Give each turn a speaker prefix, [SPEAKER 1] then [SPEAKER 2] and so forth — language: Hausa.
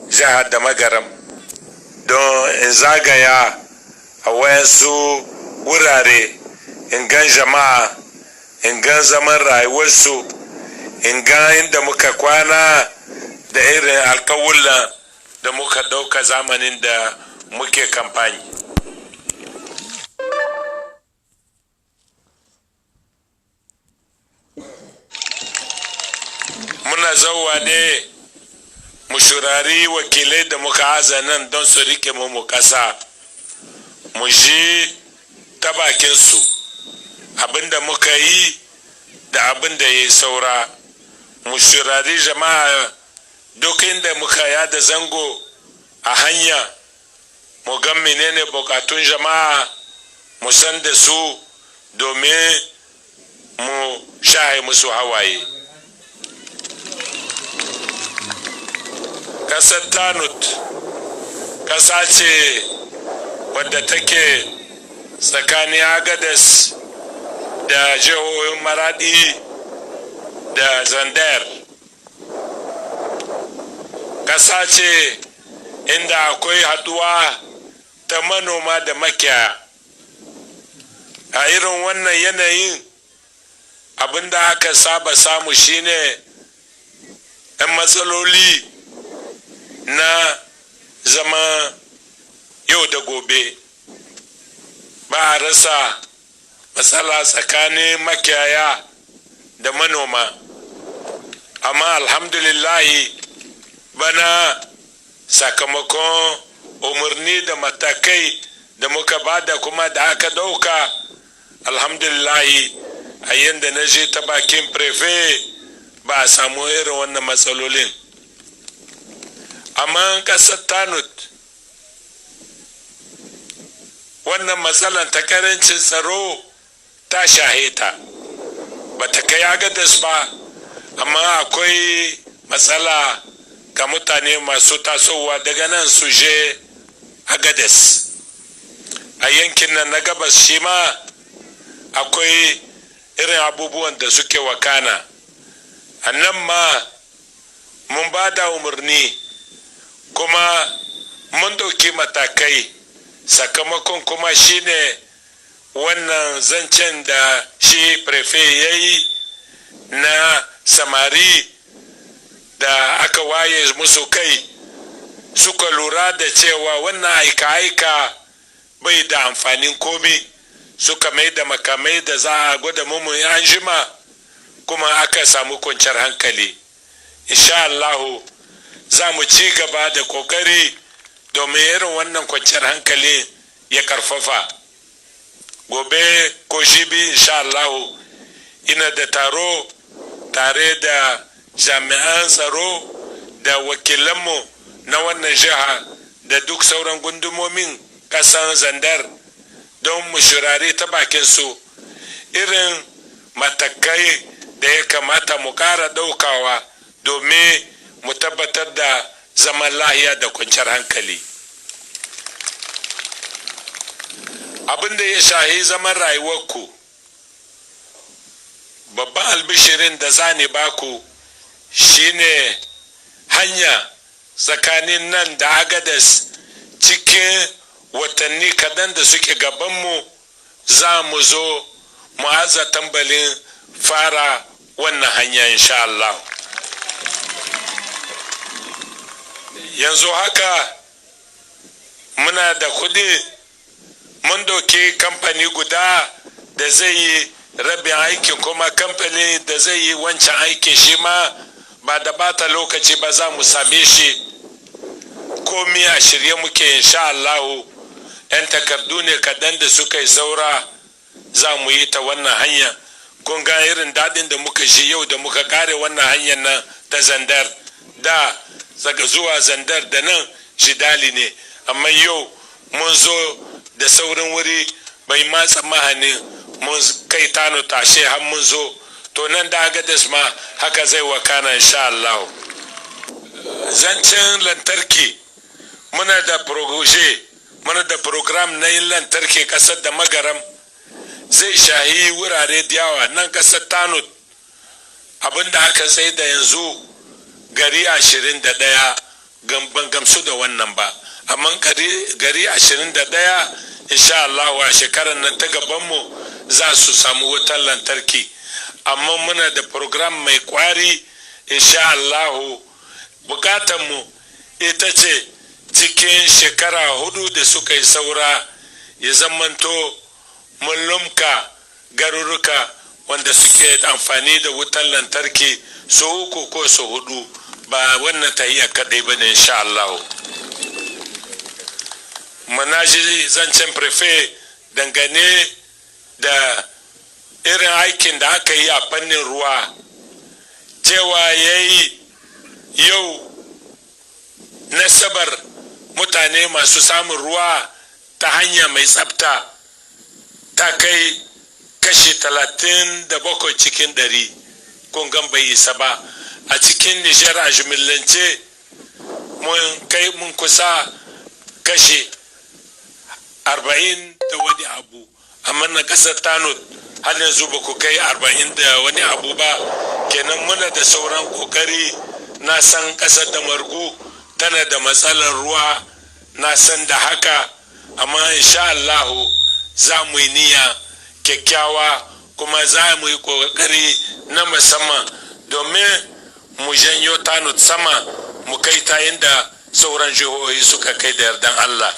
[SPEAKER 1] jihar da magaram don in zagaya a wayansu wurare in gan jama'a, in gan zaman rayuwarsu, in gan inda muka kwana da irin alkawulla da muka ɗauka zamanin da muke kamfani. Muna zauwa ne mu shurari wakilai da muka aza nan don su rike mu ƙasa, mu ji ta bakinsu abinda muka yi da abinda ya yi saura, mu shurari jama'a duk inda muka yada zango a hanya, mu gan menene bukatun jama'a, mu san da su domin mu shahe musu hawaye. Kasar Tanut kasa ce wadda take tsakanin Agadez da jihohin Maradi da Zandar. Kasa ce inda akwai haduwa ta manoma da makiyaya. A irin wannan yanayin abinda aka saba samu shine 'yan matsaloli na zama yau da gobe. Ba a rasa matsala tsakanin makiyaya da manoma, amma alhamdulillahi bana sakamakon umarni da matakai da muka bada kuma da aka dauka, alhamdulillahi a yadda na je ta bakin prefe ba a samu irin wannan matsalolin. Amma kasar Tanut wannan matsalan ta karancin tsaro ta shaheta, ba ta kai Agadez ba, amma akwai matsala ga mutane masu tasowa daga nan su je Agadez. A yankin nan na gabas shi ma akwai irin abubuwan da suke wakana. A nan ma mun ba da umarni kuma mun ɗauki matakai, sakamakon kuma shine wannan zancen da shi prefe ya yi na samari da aka waye musu kai, suka lura da cewa wannan aika-aika bai da amfanin komi, suka mai da makamai da za a gwada mummun an jima, kuma aka samu kwanciyar hankali. Insha Allahu za mu ci gaba da kokari domin irin wannan kwanciyar hankali ya karfafa. Gobe ko jibi insha Allahu ina da taro tare da jami'an tsaro da wakilanmu na wannan jiha da duk sauran gundumomin kasan Zandar don mu shirare ta bakin su irin matakai da ya kamata mu kara daukawa domin mu tabbatar da zaman lahiya da kwanciyar hankali. Abin da ya shahi zaman rayuwarku, babban albishirin da za ni baku shine hanya tsakanin nan da Agadez. Cikin watanni kadan da suke gabanmu za mu zo mu aza tambalin fara wannan hanya insha Allah. Yanzu haka muna da kudi, mun doke kamfani guda da zai yi rabin aikin, kuma kamfani da zai yi wancan aikin shi ma ba da bata lokaci ba za mu same shi. Komi a shirye muke insha Allahu. 'Yan takardu ne kadan da suka yi saura za mu yi ta wannan hanya. Kun ga irin daɗin da muka shi yau da muka kare wannan hanyar nan ta Zandar. Da daga zuwa Zandar da nan Jidali ne, amma yau mun zo da saurin wuri, bai ma tsammanin mun kai Tano tashe har mun zo. To nan da Agadez ma haka zai wakana insha Allah. Zancen lantarki, muna da proje, muna da program na yin lantarki kasar da magaram, zai shahi wurare da yawa nan kasar Tanut. Abinda aka sai da yanzu gari 21 ban gamsu da wannan ba, amma gari 21 insha Allah a shekarar nan ta gabanmu za su samu wutar lantarki. Amma muna da program mai kwari insha Allah. Bukatanmu ita ce cikin shekara 4 da suka yi saura ya zamanto mun lumka garuruka wanda suke amfani da wutar lantarki su 3 ko su 4, ba wannan tahiya kadai ba ne insha Allah. Manaji zancen prefe dangane da irin aikin da aka yi a fannin ruwa, cewa ya yi yau nasabar mutane masu samun ruwa ta hanya mai tsafta ta kai kashi 37 cikin 100. Kungan bai isa ba. A cikin Nijar a jimillance mun kusa kashi 40 da wani abu, amma na kasar Tanut har yanzu ba ku kai 40 da wani abu ba. Kenan muna da sauran kokari. Na san kasar da Margu tana da matsalar ruwa, na san da haka, amma insha Allah za mu yi niyya kyakkyawa kuma za mu yi kokari na musamman domin mu janyo Tanut sama mu kai ta inda sauran jihohi suka kai da yardan Allah.